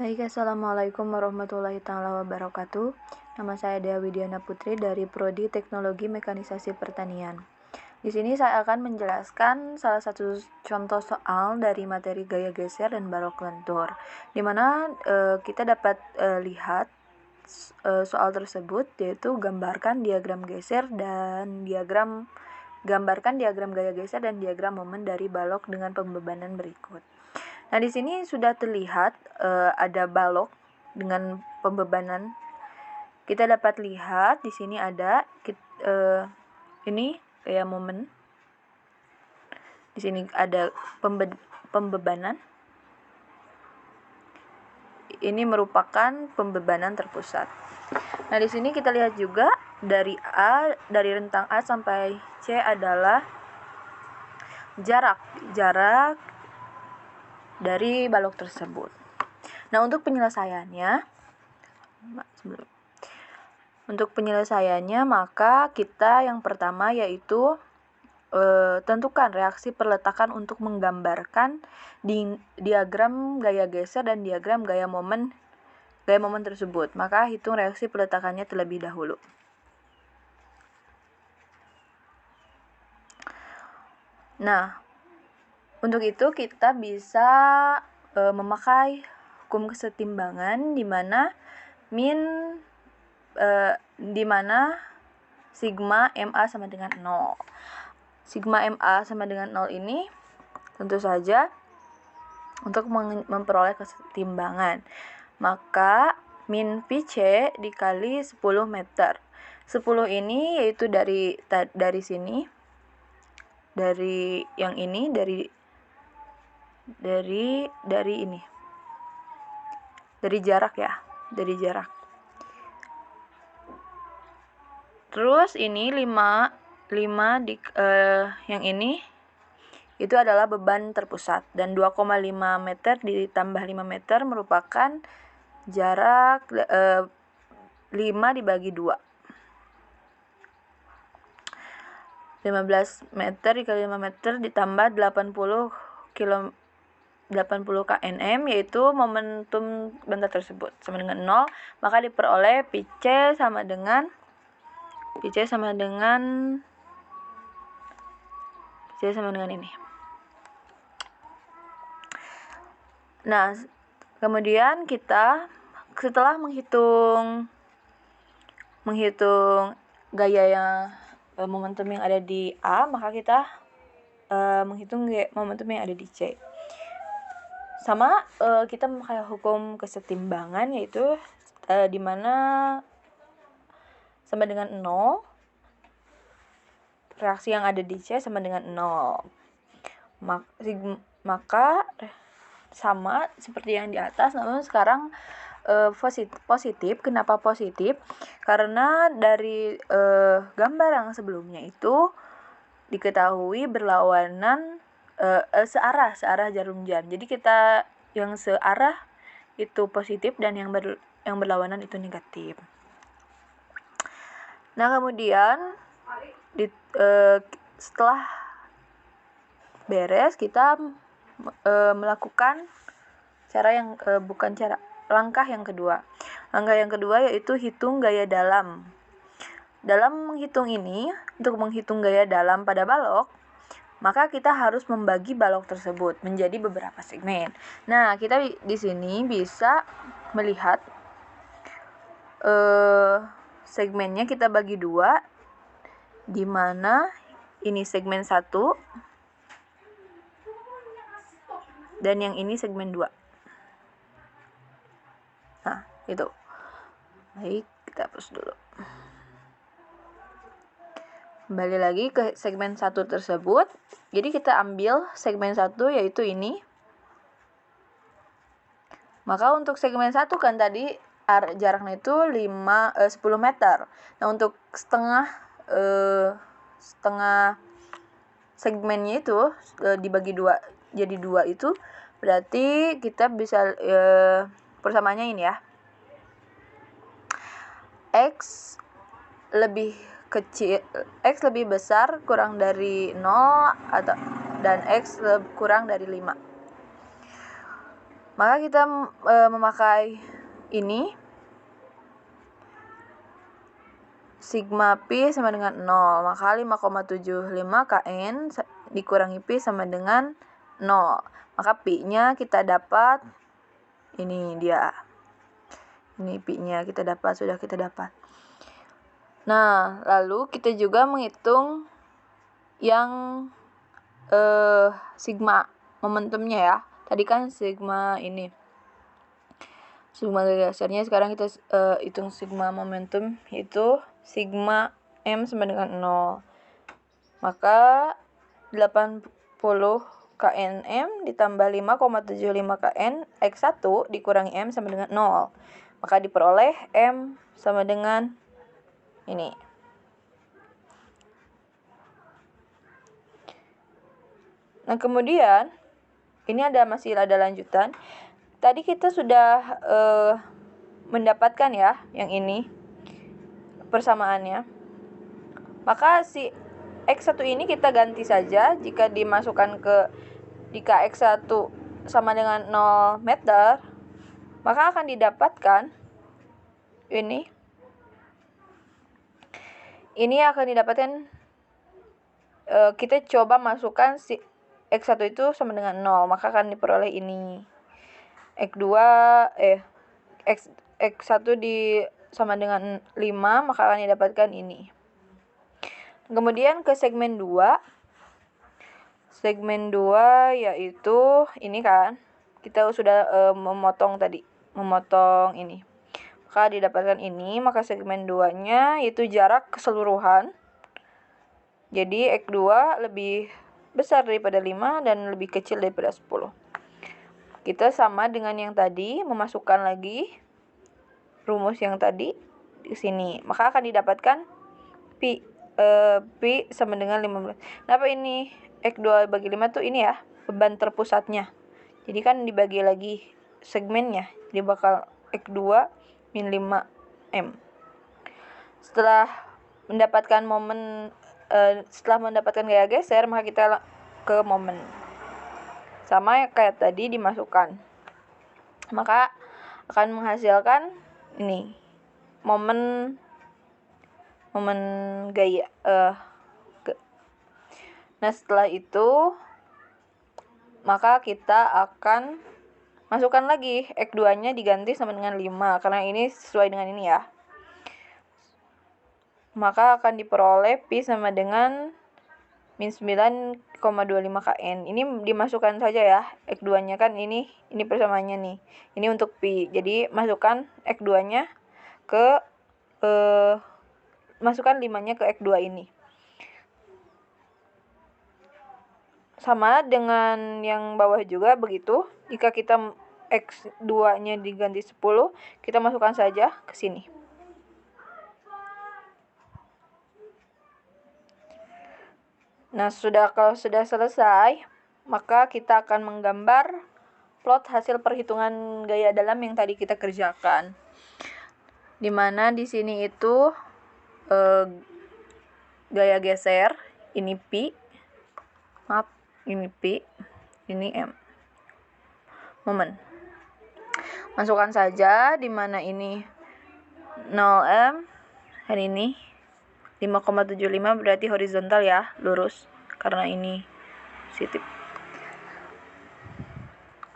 Baik, Assalamualaikum warahmatullahi wabarakatuh. Nama saya Dea Widiana Putri dari Prodi Teknologi Mekanisasi Pertanian. Di sini saya akan menjelaskan salah satu contoh soal dari materi gaya geser dan balok lentur, di mana kita dapat lihat soal tersebut, yaitu gambarkan diagram gaya geser dan diagram momen dari balok dengan pembebanan berikut. Nah, di sini sudah terlihat ada balok dengan pembebanan. Kita dapat lihat di sini ada ini kayak momen. Di sini ada pembebanan. Ini merupakan pembebanan terpusat. Nah, di sini kita lihat juga dari rentang A sampai C adalah jarak dari balok tersebut. Nah, untuk penyelesaiannya maka kita yang pertama yaitu tentukan reaksi perletakan untuk menggambarkan diagram gaya geser dan diagram gaya momen tersebut. Maka hitung reaksi peletakannya terlebih dahulu. Nah, untuk itu kita bisa memakai hukum kesetimbangan di mana sigma MA sama dengan 0. Sigma MA sama dengan 0 ini tentu saja untuk memperoleh kesetimbangan. Maka min PC dikali 10 meter. 10 ini yaitu dari sini, dari yang ini, dari ini. Dari jarak ya, dari jarak. Terus ini 5 yang ini itu adalah beban terpusat, dan 2,5 meter ditambah 5 meter merupakan jarak 5 dibagi 2. 15 meter dikali 5 meter ditambah 80 kNm, yaitu momentum benda tersebut sama dengan 0, maka diperoleh PC sama dengan ini. Nah, kemudian kita setelah menghitung gaya yang momentum yang ada di A, maka kita menghitung momentum yang ada di C. Sama kita memakai hukum kesetimbangan, yaitu di mana sama dengan 0, reaksi yang ada di C sama dengan 0. Maka sama seperti yang di atas, namun sekarang positif. Kenapa positif? Karena dari gambar yang sebelumnya itu diketahui berlawanan searah jarum jam. Jadi kita yang searah itu positif dan yang berlawanan itu negatif. Nah, kemudian setelah beres kita melakukan langkah yang kedua. Langkah yang kedua yaitu hitung gaya dalam. Dalam menghitung ini, untuk menghitung gaya dalam pada balok, maka kita harus membagi balok tersebut menjadi beberapa segmen. Nah, kita di sini bisa melihat segmennya kita bagi 2, di mana ini segmen 1 dan yang ini segmen 2. Nah, itu. Baik, kita hapus dulu. Kembali lagi ke segmen 1 tersebut. Jadi kita ambil segmen 1 yaitu ini. Maka untuk segmen 1 kan tadi jaraknya itu 10 meter. Nah, untuk setengah segmennya itu dibagi 2 jadi 2 itu berarti kita bisa persamaannya ini ya. X lebih besar kurang dari 0 atau dan X kurang dari 5. Maka kita memakai ini, sigma Pi sama dengan 0, maka 5,75 Kn dikurangi Pi sama dengan 0. Maka Pi-nya kita dapat, ini dia. Ini Pi-nya sudah kita dapat. Nah, lalu kita juga menghitung yang sigma momentumnya ya. Tadi kan sigma ini, sigma gesernya, sekarang kita hitung sigma momentum, yaitu sigma M sama dengan 0. Maka 80 Knm ditambah 5,75 Kn X1 dikurangi M sama dengan 0. Maka diperoleh M sama dengan ini. Nah, kemudian ini masih ada lanjutan. Tadi kita sudah mendapatkan ya yang ini persamaannya. Maka si X1 ini kita ganti saja. Jika X1 sama dengan 0 meter, maka akan didapatkan ini akan didapatkan, kita coba masukkan si X1 itu sama dengan 0, maka akan diperoleh ini. X1 sama dengan 5, maka akan didapatkan ini. Kemudian ke segmen 2. Segmen 2 yaitu ini kan, kita sudah memotong ini. Maka didapatkan ini, maka segmen 2-nya yaitu jarak keseluruhan. Jadi X2 lebih besar daripada 5 dan lebih kecil daripada 10. Kita sama dengan yang tadi, memasukkan lagi rumus yang tadi di sini. Maka akan didapatkan Pi sama dengan 15. Kenapa ini X2 bagi 5 tuh ini ya, beban terpusatnya. Jadi kan dibagi lagi segmennya. Jadi bakal X2 min 5M. Setelah mendapatkan gaya geser, maka kita ke momen. Sama kayak tadi dimasukkan. Maka akan menghasilkan ini momen gaya. Nah, setelah itu maka kita akan masukkan lagi X2-nya diganti sama dengan 5 karena ini sesuai dengan ini ya. Maka akan diperoleh Pi sama dengan min 9,25 Kn. Ini dimasukkan saja ya. X2-nya kan ini persamaannya nih. Ini untuk Pi. Jadi masukkan X2-nya ke masukkan 5-nya ke X2 ini. Sama dengan yang bawah juga begitu. Jika kita X2-nya diganti 10, kita masukkan saja ke sini. Nah, kalau sudah selesai, maka kita akan menggambar plot hasil perhitungan gaya dalam yang tadi kita kerjakan. Dimana di sini itu gaya geser, ini Pi, ini Pi, ini M. Momen. Masukkan saja di mana ini 0M dan ini 5,75 berarti horizontal ya, lurus karena ini positif.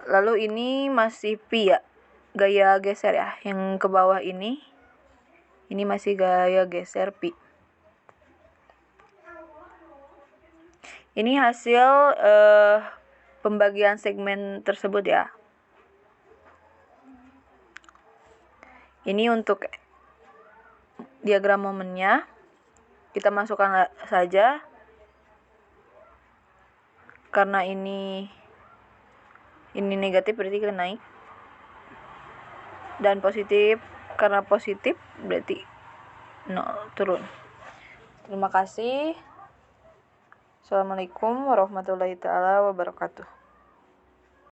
Lalu ini masih Pi ya, gaya geser ya. Yang ke bawah ini masih gaya geser Pi. Ini hasil pembagian segmen tersebut ya. Ini untuk diagram momennya. Kita masukkan saja. Karena ini negatif berarti kita naik. Dan positif, karena positif berarti 0 turun. Terima kasih. Assalamualaikum warahmatullahi wabarakatuh.